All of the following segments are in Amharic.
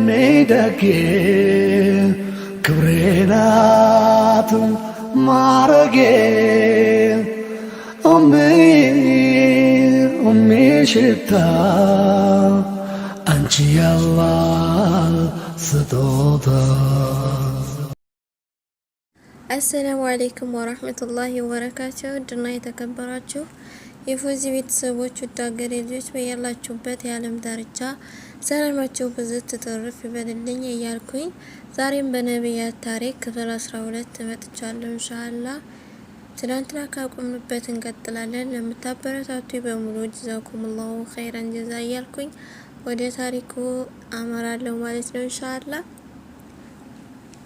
ሜደጌ ክብሬናት ማረጌ ሽታ አንቺ ያላህ ስጦታ። አሰላሙ አለይኩም ወራህመቱላሂ ወበረካቱሁ። ድና የተከበራችሁ የፎዚ ቤተሰቦች ውድ አገሬ ልጆች በያላችሁበት የዓለም ዳርቻ ሰላማችሁ ብዝት ትተርፍ ይበልልኝ እያልኩኝ ዛሬም በነቢያት ታሪክ ክፍል 12 መጥቻለሁ። ኢንሻአላህ ትናንትና ካቆምንበት እንቀጥላለን። ለምታበረታቱ በሙሉ ጀዛኩሙላሁ ኸይረን ጀዛ እያልኩኝ ወደ ታሪኩ አመራለሁ ማለት ነው። ኢንሻአላህ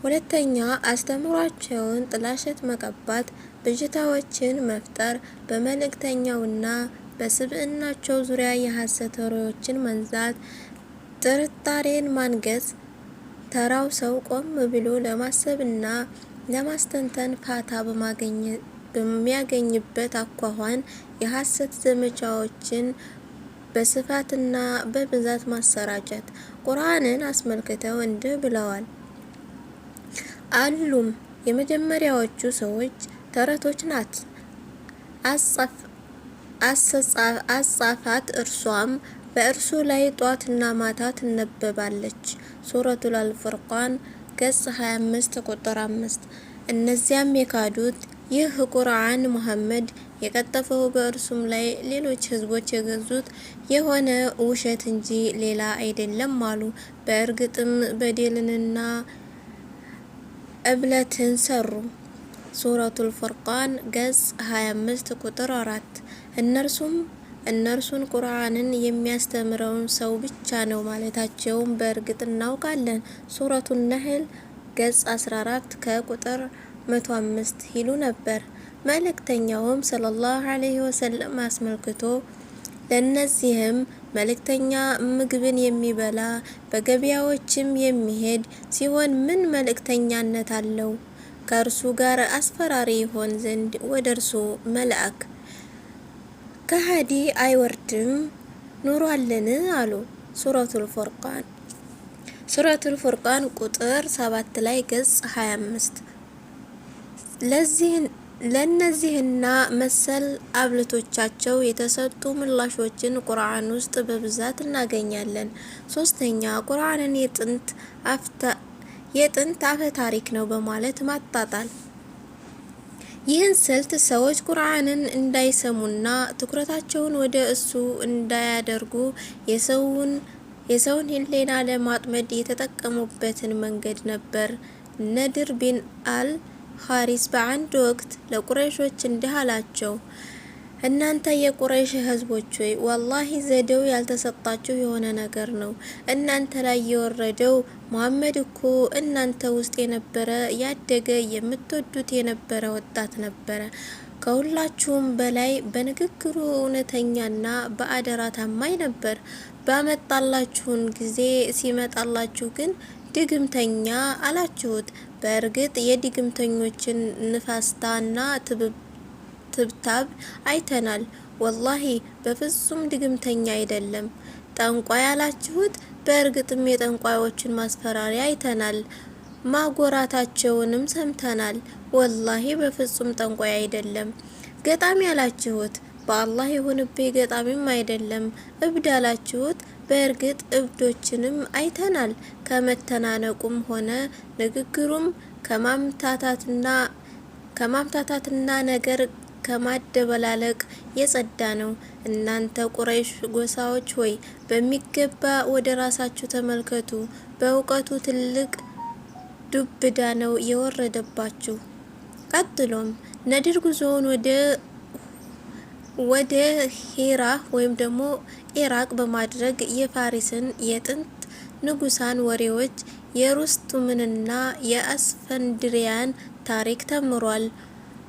ሁለተኛ አስተምሯቸውን ጥላሸት መቀባት፣ ብዥታዎችን መፍጠር፣ በመልእክተኛውና በስብዕናቸው ዙሪያ የሐሰት ወሬዎችን መንዛት፣ ጥርጣሬን ማንገስ፣ ተራው ሰው ቆም ብሎ ለማሰብና ለማስተንተን ፋታ በሚያገኝበት አኳኋን የሐሰት ዘመቻዎችን በስፋትና በብዛት ማሰራጨት። ቁርአንን አስመልክተው እንዲህ ብለዋል። አሉም የመጀመሪያዎቹ ሰዎች ተረቶች ናት። አጻፋት እርሷም በእርሱ ላይ ጧትና ማታ ትነበባለች። ሱረቱል አልፉርቃን ገጽ 25 ቁጥር 5። እነዚያም የካዱት ይህ ቁርአን ሙሐመድ የቀጠፈው በእርሱም ላይ ሌሎች ህዝቦች የገዙት የሆነ ውሸት እንጂ ሌላ አይደለም አሉ። በእርግጥም በደልንና እብለትን ሰሩ። ሱረቱል ፉርቃን ገጽ 25 ቁጥር 4። እነርሱን ቁርአንን የሚያስተምረውን ሰው ብቻ ነው ማለታቸውን በእርግጥ እናውቃለን። ሱረቱን ነህል ገጽ 14 ከቁጥር 105 ይሉ ነበር። መልእክተኛውም ሰለላሁ ዐለይሂ ወሰለም አስመልክቶ ለነዚህም መልእክተኛ ምግብን የሚበላ በገበያዎችም የሚሄድ ሲሆን ምን መልእክተኛነት አለው? ከእርሱ ጋር አስፈራሪ ይሆን ዘንድ ወደ እርሱ መልአክ ከሃዲ አይወርድም ኑሯልን አሉ። ሱረቱል ፉርቃን ቁጥር 7 ላይ ገጽ 25። ለነዚህና መሰል አብልቶቻቸው የተሰጡ ምላሾችን ቁርአን ውስጥ በብዛት እናገኛለን። ሶስተኛ ቁርአንን የጥንት አፈ ታሪክ ነው በማለት ማጣጣል። ይህን ስልት ሰዎች ቁርአንን እንዳይሰሙና ትኩረታቸውን ወደ እሱ እንዳያደርጉ የሰውን ሕሊና ለማጥመድ የተጠቀሙበትን መንገድ ነበር። ነድር ቢን አል ሐሪስ በአንድ ወቅት ለቁረይሾች እንዲህ አላቸው። እናንተ የቁረይሽ ህዝቦች ሆይ ወላሂ ዘዴው ያልተሰጣችሁ የሆነ ነገር ነው። እናንተ ላይ የወረደው ሙሐመድ እኮ እናንተ ውስጥ የነበረ ያደገ የምትወዱት የነበረ ወጣት ነበረ። ከሁላችሁም በላይ በንግግሩ እውነተኛና በአደራ ታማኝ ነበር። ባመጣላችሁን ጊዜ ሲመጣላችሁ ግን ድግምተኛ አላችሁት። በእርግጥ የድግምተኞችን ንፋስታና ትብታብ አይተናል። ወላሂ በፍጹም ድግምተኛ አይደለም። ጠንቋይ አላችሁት። በእርግጥም የጠንቋዮችን ማስፈራሪያ አይተናል። ማጎራታቸውንም ሰምተናል። ወላሂ በፍጹም ጠንቋይ አይደለም። ገጣሚ አላችሁት። በአላህ ይሁንብኝ ገጣሚም አይደለም። እብድ አላችሁት። በእርግጥ እብዶችንም አይተናል። ከመተናነቁም ሆነ ንግግሩም ከማምታታትና ነገር ከማደበላለቅ የጸዳ ነው። እናንተ ቁረይሽ ጎሳዎች ሆይ በሚገባ ወደ ራሳችሁ ተመልከቱ። በእውቀቱ ትልቅ ዱብዳ ነው የወረደባችሁ። ቀጥሎም ነድር ጉዞውን ወደ ሂራ ወይም ደግሞ ኢራቅ በማድረግ የፋሪስን የጥንት ንጉሳን ወሬዎች የሩስቱምንና የአስፈንድሪያን ታሪክ ተምሯል።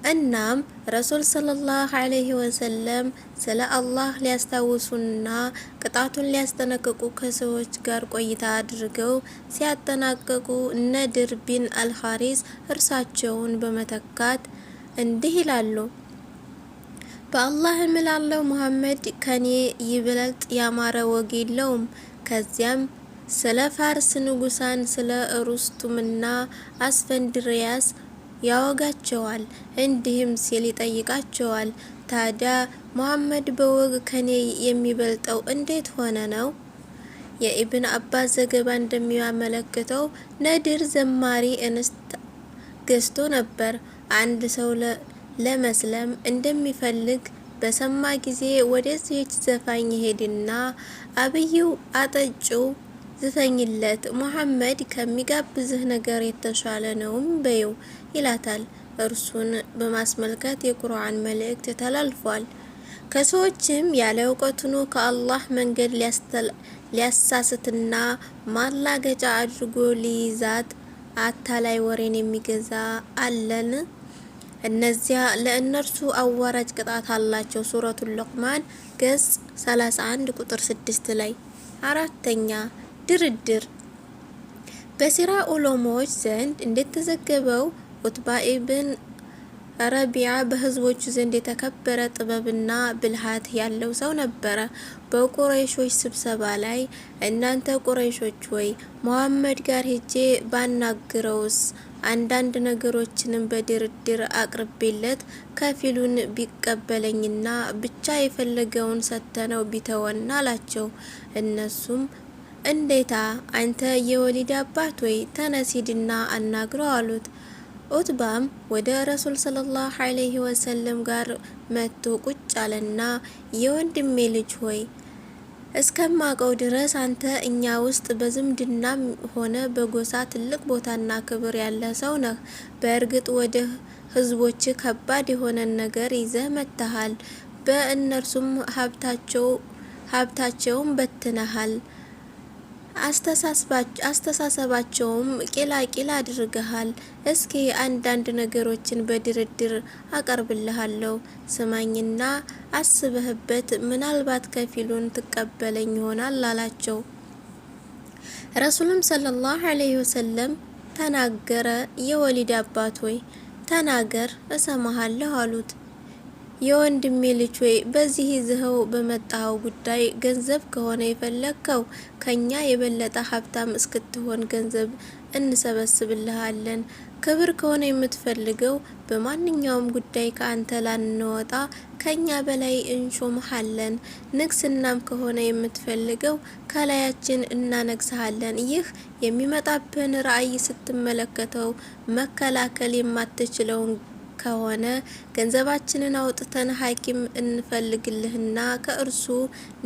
እናም ረሱል ሰለላሁ ዐለይሂ ወሰለም ስለ አላህ ሊያስታውሱና ቅጣቱን ሊያስጠነቅቁ ከሰዎች ጋር ቆይታ አድርገው ሲያጠናቀቁ ነድር ቢን አልሐሪስ እርሳቸውን በመተካት እንዲህ ይላሉ። በአላህ እምላለሁ ሙሐመድ ከኔ ይበልጥ ያማረ ወግ የለውም። ከዚያም ስለ ፋርስ ንጉሳን ስለ ሩስቱምና አስፈንድሪያስ ያወጋቸዋል። እንዲህም ሲል ይጠይቃቸዋል፣ ታዲያ ሙሐመድ በወግ ከኔ የሚበልጠው እንዴት ሆነ ነው? የኢብን አባስ ዘገባ እንደሚያመለክተው ነድር ዘማሪ እንስት ገዝቶ ነበር። አንድ ሰው ለመስለም እንደሚፈልግ በሰማ ጊዜ ወደዚህች ዘፋኝ ሄድና አብይው አጠጪው ዝፈኝለት፣ ሙሐመድ ከሚጋብዝህ ነገር የተሻለ ነውም በይው ይላታል። እርሱን በማስመልከት የቁርአን መልእክት ተላልፏል። ከሰዎችም ያለ እውቀቱኑ ከአላህ መንገድ ሊያሳስትና ማላገጫ አድርጎ ሊይዛት አታላይ ወሬን የሚገዛ አለን? እነዚያ ለእነርሱ አዋራጅ ቅጣት አላቸው። ሱረቱል ሉቅማን ገጽ 31 ቁጥር 6 ላይ። አራተኛ ድርድር። በሲራ ዑለማዎች ዘንድ እንደተዘገበው ኡትባ ኢብን ረቢዓ በህዝቦቹ ዘንድ የተከበረ ጥበብና ብልሃት ያለው ሰው ነበረ። በቁረይሾች ስብሰባ ላይ እናንተ ቁረይሾች ወይ ሙሐመድ ጋር ሄጄ ባናግረውስ አንዳንድ ነገሮችንም በድርድር አቅርቤለት ከፊሉን ቢቀበለኝና ብቻ የፈለገውን ሰተነው ቢተወን አላቸው። እነሱም እንዴታ አንተ የወሊድ አባት ወይ ተነስ ሂድና አናግረው አሉት። ኡትባም ወደ ረሱል ሰለላሁ ዐለይሂ ወሰለም ጋር መጥቶ ቁጭ አለና የወንድሜ ልጅ ሆይ እስከማቀው ድረስ አንተ እኛ ውስጥ በዝምድናም ሆነ በጎሳ ትልቅ ቦታና ክብር ያለ ሰው ነህ። በእርግጥ ወደ ህዝቦች ከባድ የሆነን ነገር ይዘህ መጥተሃል። በእነርሱም ሀብታቸውም በትነሃል። አስተሳሰባቸውም ቂላቂል አድርገሃል። እስኪ አንዳንድ ነገሮችን በድርድር አቀርብልሃለሁ፣ ስማኝና አስበህበት፣ ምናልባት ከፊሉን ትቀበለኝ ይሆናል አላቸው። ረሱልም ሰለላሁ ዐለይሂ ወሰለም ተናገረ፣ የወሊድ አባት ሆይ ተናገር እሰማሃለሁ አሉት። የወንድሜ ልጅ ሆይ በዚህ ይዘኸው በመጣው ጉዳይ ገንዘብ ከሆነ የፈለግከው ከኛ የበለጠ ሀብታም እስክትሆን ገንዘብ እንሰበስብልሃለን። ክብር ከሆነ የምትፈልገው በማንኛውም ጉዳይ ከአንተ ላንወጣ ከኛ በላይ እንሾምሃለን። ንግስናም ከሆነ የምትፈልገው ከላያችን እናነግስሃለን። ይህ የሚመጣብህን ራእይ ስትመለከተው መከላከል የማትችለውን ከሆነ ገንዘባችንን አውጥተን ሐኪም እንፈልግልህና ከእርሱ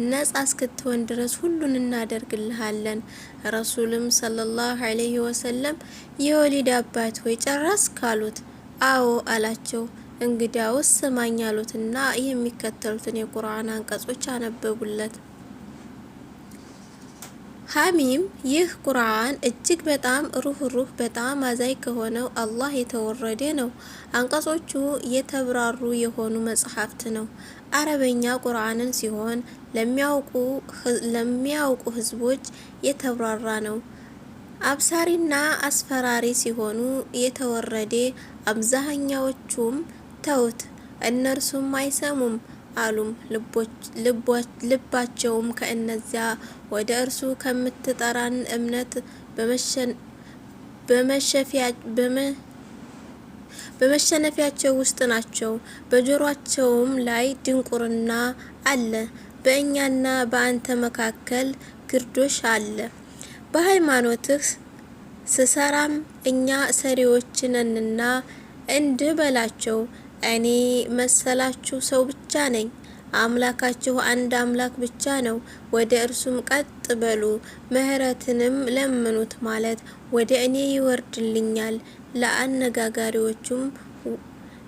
ነጻ እስክትሆን ድረስ ሁሉን እናደርግልሃለን። ረሱልም ሰለላሁ ዐለይሂ ወሰለም የወሊድ አባት ሆይ ጨረስክ አሉት። አዎ አላቸው። እንግዲያውስ ስማኝ አሉትና የሚከተሉትን የቁርአን አንቀጾች አነበቡለት። ሐሚም ይህ ቁርአን እጅግ በጣም ሩህሩህ በጣም አዛኝ ከሆነው አላህ የተወረደ ነው። አንቀጾቹ የተብራሩ የሆኑ መጽሐፍት ነው። አረበኛ ቁርአንን ሲሆን ለሚያውቁ ህዝቦች የተብራራ ነው። አብሳሪና አስፈራሪ ሲሆኑ የተወረደ፣ አብዛኛዎቹም ተውት እነርሱም አይሰሙም አሉም ልባቸውም ከእነዚያ ወደ እርሱ ከምትጠራን እምነት በመሸነፊያቸው ውስጥ ናቸው። በጆሮአቸውም ላይ ድንቁርና አለ። በእኛና በአንተ መካከል ግርዶሽ አለ። በሃይማኖትህ ስሰራም እኛ ሰሪዎች ነንና እንዲህ በላቸው፣ እኔ መሰላችሁ ሰው ብቻ ነኝ። አምላካችሁ አንድ አምላክ ብቻ ነው። ወደ እርሱም ቀጥ በሉ፣ ምህረትንም ለምኑት ማለት ወደ እኔ ይወርድልኛል።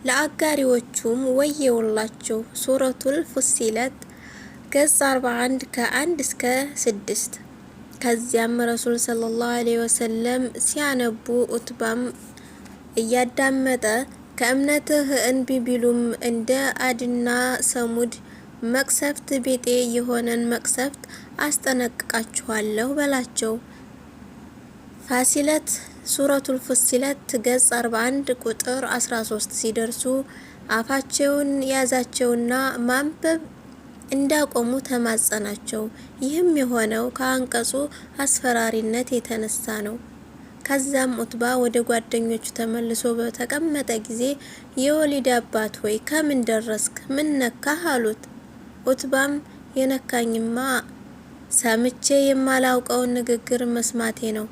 ለአጋሪዎቹም ወየውላቸው። ሱረቱል ፉሲለት ገጽ 41 ከ1 እስከ 6። ከዚያም ረሱል ሰለላሁ ዐለይሂ ወሰለም ሲያነቡ ኡትባም እያዳመጠ ከእምነትህ እንቢ ቢሉም እንደ አድና ሰሙድ መቅሰፍት ቤጤ የሆነን መቅሰፍት አስጠነቅቃችኋለሁ በላቸው። ፋሲለት ሱረቱል ፉሲለት ገጽ 41 ቁጥር 13 ሲደርሱ አፋቸውን ያዛቸውና ማንበብ እንዳቆሙ ተማጸናቸው። ይህም የሆነው ከአንቀጹ አስፈራሪነት የተነሳ ነው። ከዛም ኡትባ ወደ ጓደኞቹ ተመልሶ በተቀመጠ ጊዜ የወሊድ አባት ሆይ ከምን ደረስክ? ምን ነካህ? አሉት። ኡትባም የነካኝማ ሰምቼ የማላውቀውን ንግግር መስማቴ ነው።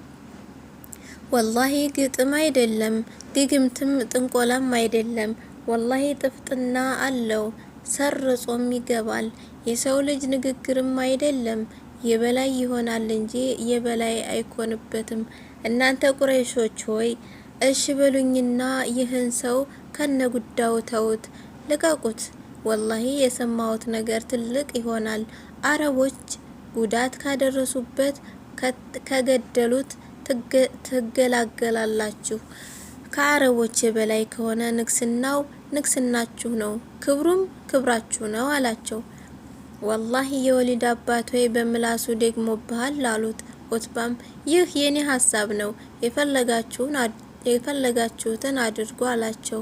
ወላሂ ግጥም አይደለም፣ ድግምትም ጥንቆላም አይደለም። ወላሂ ጥፍጥና አለው፣ ሰርጾም ይገባል። የሰው ልጅ ንግግርም አይደለም፣ የበላይ ይሆናል እንጂ የበላይ አይኮንበትም። እናንተ ቁረይሾች ሆይ እሺ በሉኝና ይህን ሰው ከነ ጉዳዩ ተውት፣ ልቀቁት። ወላሂ የሰማሁት ነገር ትልቅ ይሆናል። አረቦች ጉዳት ካደረሱበት ከገደሉት ትገላገላላችሁ። ከአረቦች የበላይ ከሆነ ንግስናው ንግስናችሁ ነው፣ ክብሩም ክብራችሁ ነው አላቸው። ወላሂ የወሊድ አባት ሆይ በምላሱ ደግሞብሃል አሉት። ኡትባም ይህ የኔ ሀሳብ ነው፣ የፈለጋችሁትን አድርጉ አላቸው።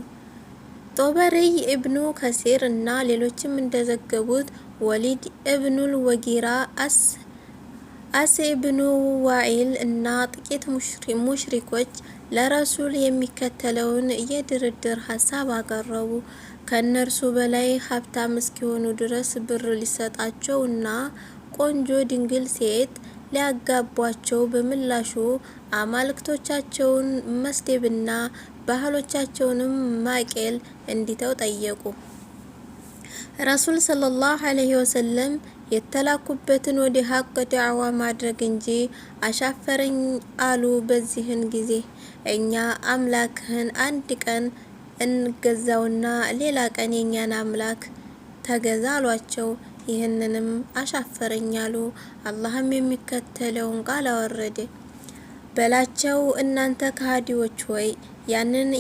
ጦበሪይ ኢብኑ ከሲር እና ሌሎችም እንደዘገቡት ወሊድ ኢብኑል ወጊራ አስ ኢብኑ ዋኢል እና ጥቂት ሙሽሪኮች ለረሱል የሚከተለውን የድርድር ሀሳብ አቀረቡ። ከነርሱ በላይ ሀብታም እስኪሆኑ ድረስ ብር ሊሰጣቸው እና ቆንጆ ድንግል ሴት ሊያጋቧቸው፣ በምላሹ አማልክቶቻቸውን መስደብና ባህሎቻቸውንም ማቄል እንዲተው ጠየቁ። ረሱል ሰለላሁ ዐለይሂ ወሰለም የተላኩበትን ወደ ሀቅ ዳዕዋ ማድረግ እንጂ አሻፈረኝ አሉ። በዚህን ጊዜ እኛ አምላክህን አንድ ቀን እንገዛውና ሌላ ቀን የኛን አምላክ ተገዛ አሏቸው። ይህንንም አሻፈረኝ አሉ። አላህም የሚከተለውን ቃል አወረደ። በላቸው እናንተ ከሃዲዎች ሆይ ያንን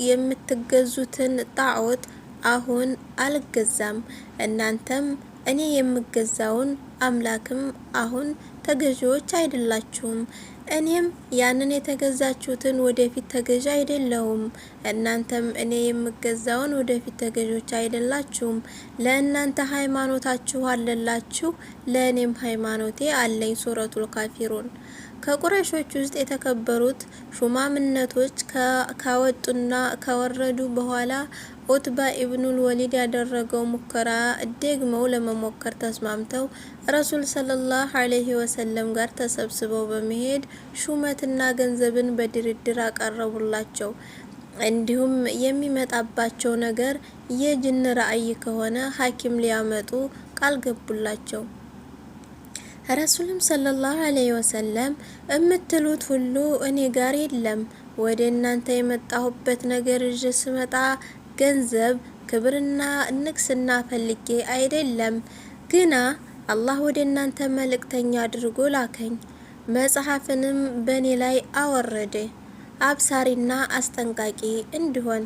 የምትገዙትን ጣዖት አሁን አልገዛም፣ እናንተም እኔ የምገዛውን አምላክም አሁን ተገዢዎች አይደላችሁም። እኔም ያንን የተገዛችሁትን ወደፊት ተገዢ አይደለሁም፣ እናንተም እኔ የምገዛውን ወደፊት ተገዢዎች አይደላችሁም። ለእናንተ ሃይማኖታችሁ አለላችሁ፣ ለእኔም ሃይማኖቴ አለኝ። ሱረቱል ካፊሩን። ከቁረይሾች ውስጥ የተከበሩት ሹማምነቶች ካወጡና ከወረዱ በኋላ ኡትባ ኢብኑል ወሊድ ያደረገው ሙከራ ደግመው ለመሞከር ተስማምተው ረሱል ሰለላሁ ዐለይሂ ወሰለም ጋር ተሰብስበው በመሄድ ሹመትና ገንዘብን በድርድር አቀረቡላቸው። እንዲሁም የሚመጣባቸው ነገር የጅን ራእይ ከሆነ ሐኪም ሊያመጡ ቃል ገቡላቸው። ረሱልም ሰለላሁ ዐለይሂ ወሰለም እምትሉት ሁሉ እኔ ጋር የለም። ወደ እናንተ የመጣሁበት ነገር ይዤ ስመጣ ገንዘብ፣ ክብርና ንግስና ፈልጌ አይደለም። ግና አላህ ወደ እናንተ መልእክተኛ አድርጎ ላከኝ። መጽሐፍንም በእኔ ላይ አወረደ፣ አብሳሪና አስጠንቃቂ እንዲሆን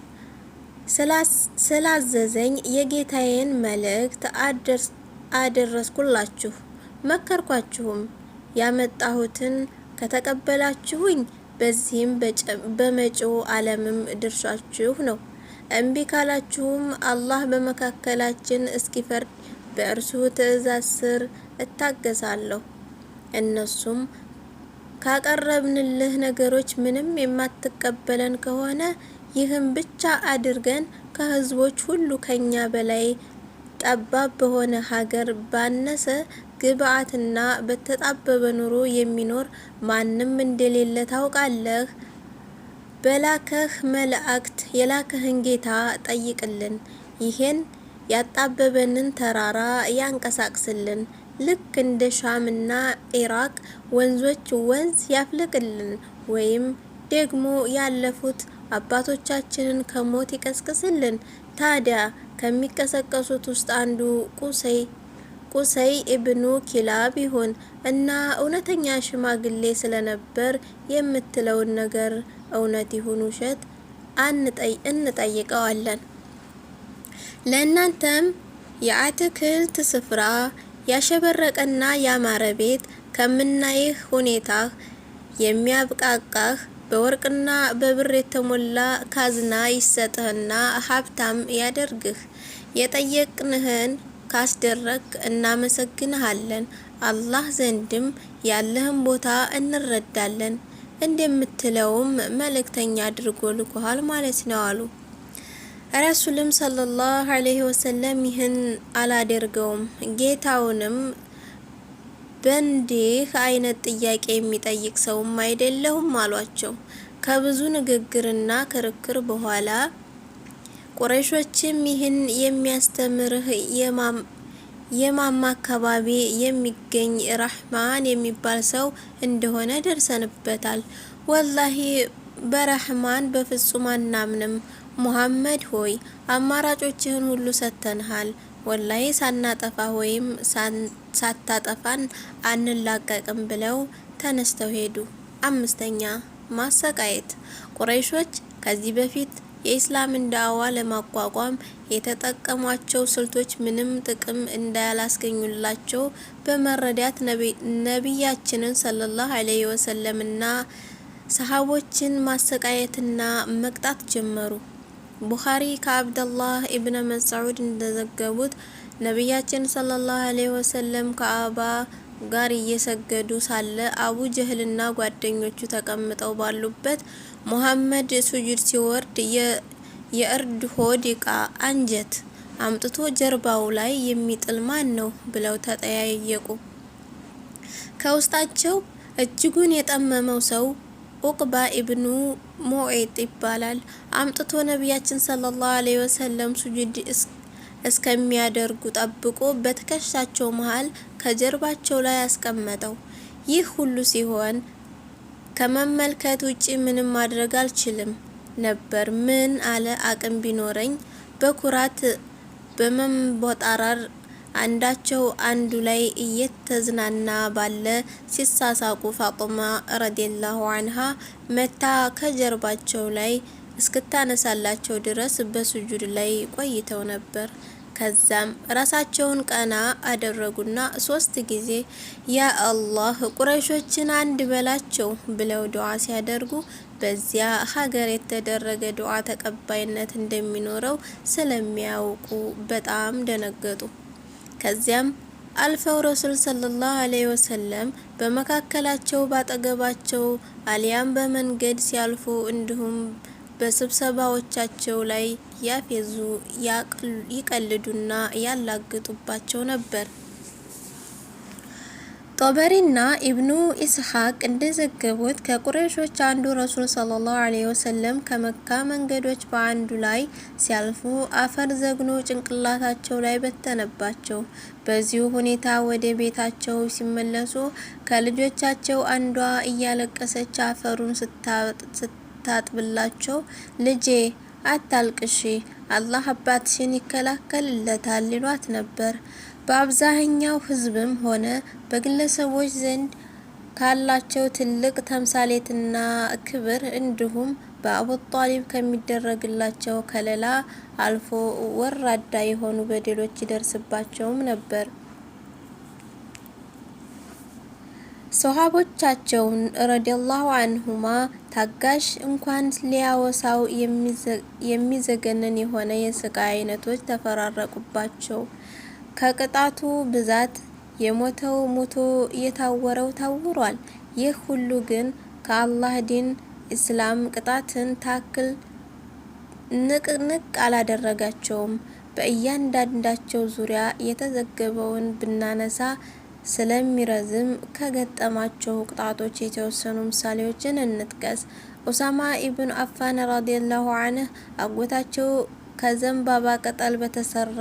ስላዘዘኝ የጌታዬን መልእክት አደረስኩላችሁ። መከርኳችሁም። ያመጣሁትን ከተቀበላችሁኝ በዚህም በመጪው ዓለምም ድርሻችሁ ነው። እምቢ ካላችሁም አላህ በመካከላችን እስኪፈርድ በእርሱ ትእዛዝ ስር እታገሳለሁ። እነሱም ካቀረብንልህ ነገሮች ምንም የማትቀበለን ከሆነ ይህም ብቻ አድርገን ከህዝቦች ሁሉ ከኛ በላይ ጠባብ በሆነ ሀገር ባነሰ ግብአትና በተጣበበ ኑሮ የሚኖር ማንም እንደሌለ ታውቃለህ። በላከህ መልእክት የላከህን ጌታ ጠይቅልን፣ ይሄን ያጣበበንን ተራራ ያንቀሳቅስልን፣ ልክ እንደ ሻምና ኢራቅ ወንዞች ወንዝ ያፍልቅልን፣ ወይም ደግሞ ያለፉት አባቶቻችንን ከሞት ይቀስቅስልን። ታዲያ ከሚቀሰቀሱት ውስጥ አንዱ ቁሰይ ኢብኑ ኪላብ ይሁን እና እውነተኛ ሽማግሌ ስለነበር የምትለውን ነገር እውነት ይሁን ውሸት እንጠይቀዋለን። ለእናንተም የአትክልት ስፍራ ያሸበረቀና ያማረ ቤት ከምናይህ ሁኔታህ የሚያብቃቃህ በወርቅና በብር የተሞላ ካዝና ይሰጥህና ሀብታም ያደርግህ። የጠየቅንህን ካስደረግ እናመሰግንሃለን፣ አላህ ዘንድም ያለህን ቦታ እንረዳለን እንደምትለውም መልእክተኛ አድርጎ ልኮሃል ማለት ነው አሉ። ረሱልም ሰለላሁ ዐለይሂ ወሰለም ይህን አላደርገውም፣ ጌታውንም በእንዲህ አይነት ጥያቄ የሚጠይቅ ሰውም አይደለሁም አሏቸው። ከብዙ ንግግርና ክርክር በኋላ ቁረይሾችም ይህን የሚያስተምርህ የማማ አካባቢ የሚገኝ ረህማን የሚባል ሰው እንደሆነ ደርሰንበታል። ወላሂ በረህማን በፍጹም አናምንም። ሙሐመድ ሆይ አማራጮችህን ሁሉ ሰጥተንሃል። ወላሂ ሳናጠፋ ወይም ሳታጠፋን አንላቀቅም ብለው ተነስተው ሄዱ። 5ኛ ማሰቃየት። ቁረይሾች ከዚህ በፊት የኢስላምን ዳዕዋ ለማቋቋም የተጠቀሟቸው ስልቶች ምንም ጥቅም እንዳላስገኙላቸው በመረዳት ነቢያችንን ሰለላሁ ዐለይሂ ወሰለምና ሰሃቦችን ማሰቃየትና መቅጣት ጀመሩ። ቡኻሪ ከአብደላህ ኢብነ መስዑድ እንደዘገቡት ነቢያችን ሰለላሁ ዐለይሂ ወሰለም ከአባ ጋር እየሰገዱ ሳለ አቡ ጀህልና ጓደኞቹ ተቀምጠው ባሉበት ሙሐመድ ሱጁድ ሲወርድ የእርድ ሆድ ዕቃ አንጀት አምጥቶ ጀርባው ላይ የሚጥል ማን ነው ብለው ተጠያየቁ። ከውስጣቸው እጅጉን የጠመመው ሰው ኡቅባ ኢብኑ ሙዒጥ ይባላል። አምጥቶ ነቢያችን ሰለላሁ ዐለይሂ ወሰለም ሱጁድ እስከሚያደርጉ ጠብቆ በትከሻቸው መሃል ከጀርባቸው ላይ አስቀመጠው። ይህ ሁሉ ሲሆን ከመመልከት ውጪ ምንም ማድረግ አልችልም ነበር። ምን አለ አቅም ቢኖረኝ በኩራት በመንቦጣራር አንዳቸው አንዱ ላይ እየተዝናና ባለ ሲሳሳቁ ፋጡማ ረዲየላሁ አንሃ መታ ከጀርባቸው ላይ እስክታነሳላቸው ድረስ በሱጁድ ላይ ቆይተው ነበር። ከዛም ራሳቸውን ቀና አደረጉና 3 ጊዜ ያ አላህ ቁረይሾችን አንድ በላቸው ብለው ዱዓ ሲያደርጉ በዚያ ሀገር የተደረገ ዱዓ ተቀባይነት እንደሚኖረው ስለሚያውቁ በጣም ደነገጡ። ከዚያም አልፈው ረሱል ሰለላሁ ዐለይሂ ወሰለም በመካከላቸው ባጠገባቸው አሊያም በመንገድ ሲያልፉ እንዲሁም በስብሰባዎቻቸው ላይ ያፌዙ ይቀልዱና ያላግጡባቸው ነበር። ጦበሪና ኢብኑ ኢስሐቅ እንደዘገቡት ከቁረይሾች አንዱ ረሱል ሰለላሁ ዐለይሂ ወሰለም ከመካ መንገዶች በአንዱ ላይ ሲያልፉ አፈር ዘግኖ ጭንቅላታቸው ላይ በተነባቸው። በዚሁ ሁኔታ ወደ ቤታቸው ሲመለሱ ከልጆቻቸው አንዷ እያለቀሰች አፈሩን ስታጥብላቸው ልጄ አታልቅሺ፣ አላህ አባትሽን ይከላከልለታል ይሏት ነበር። በአብዛኛው ህዝብም ሆነ በግለሰቦች ዘንድ ካላቸው ትልቅ ተምሳሌትና ክብር እንዲሁም በአቡ ጣሊብ ከሚደረግላቸው ከለላ አልፎ ወራዳ የሆኑ በደሎች ይደርስባቸውም ነበር። ሶሃቦቻቸውን ረዲየላሁ አንሁማ ታጋሽ እንኳን ሊያወሳው የሚዘገንን የሆነ የስቃይ አይነቶች ተፈራረቁባቸው። ከቅጣቱ ብዛት የሞተው ሞቶ የታወረው ታውሯል። ይህ ሁሉ ግን ከአላህ ዲን ኢስላም ቅጣትን ታክል ንቅንቅ አላደረጋቸውም። በእያንዳንዳቸው ዙሪያ የተዘገበውን ብናነሳ ስለሚረዝም ከገጠማቸው ቅጣቶች የተወሰኑ ምሳሌዎችን እንጥቀስ። ኡሳማ ኢብኑ አፋን ረዲየላሁ ዐንሁ አጎታቸው ከዘንባባ ቅጠል በተሰራ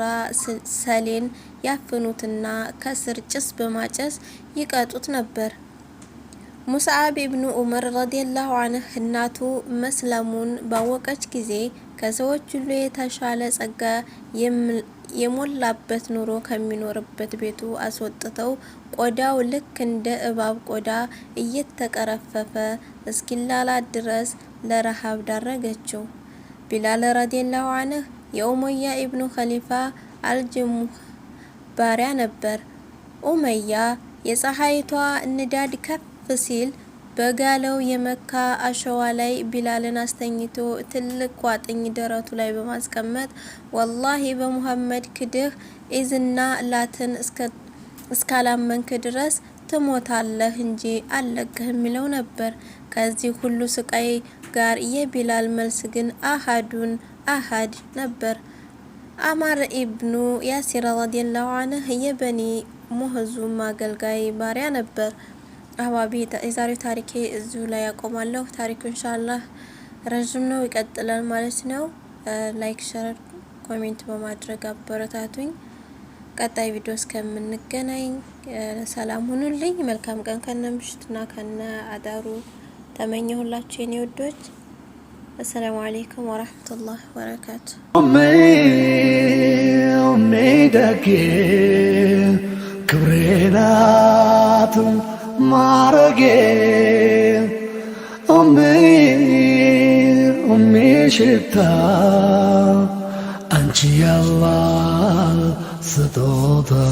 ሰሌን ያፍኑትና ከስር ጭስ በማጨስ ይቀጡት ነበር። ሙስዓብ ኢብኑ ዑመር ረዲየላሁ ዐንሁ እናቱ መስለሙን ባወቀች ጊዜ ከሰዎች ሁሉ የተሻለ ጸጋ የሞላበት ኑሮ ከሚኖርበት ቤቱ አስወጥተው ቆዳው ልክ እንደ እባብ ቆዳ እየተቀረፈፈ እስኪላላ ድረስ ለረሃብ ዳረገችው። ቢላል ረዲየላሁ ዐንሁ የኡመያ ኢብኑ ኸሊፋ አልጀሙህ ባሪያ ነበር። ኡመያ የፀሐይቷ ንዳድ ከፍ ሲል በጋለው የመካ አሸዋ ላይ ቢላልን አስተኝቶ ትልቅ ቋጥኝ ደረቱ ላይ በማስቀመጥ ወላሂ በሙሐመድ ክድህ ኢዝና ላትን እስካላመንክ ድረስ ትሞታለህ እንጂ አለቅህም የሚለው ነበር። ከዚህ ሁሉ ስቃይ ጋር የቢላል መልስ ግን አሃዱን አሃድ ነበር። አማር ኢብኑ ያሲር ረዲየላሁ ዐንሁ የበኒ ሙህዙም አገልጋይ ባሪያ ነበር። አህባቢ የዛሬው ታሪኬ እዚሁ ላይ ያቆማለሁ። ታሪኩ ኢንሻአላህ ረጅም ነው፣ ይቀጥላል ማለት ነው። ላይክ፣ ሼር፣ ኮሜንት በማድረግ አበረታቱኝ። ቀጣይ ቪዲዮ እስከምንገናኝ ሰላም ሁኑልኝ። መልካም ቀን ከነ ምሽቱና ከነ አዳሩ ተመኘሁላችሁ የኔ ወዶች። السلام عليكم ورحمة الله وبركاته. أمي دكي كبرينات معرقي أمي شتا أنتي الله ستوتا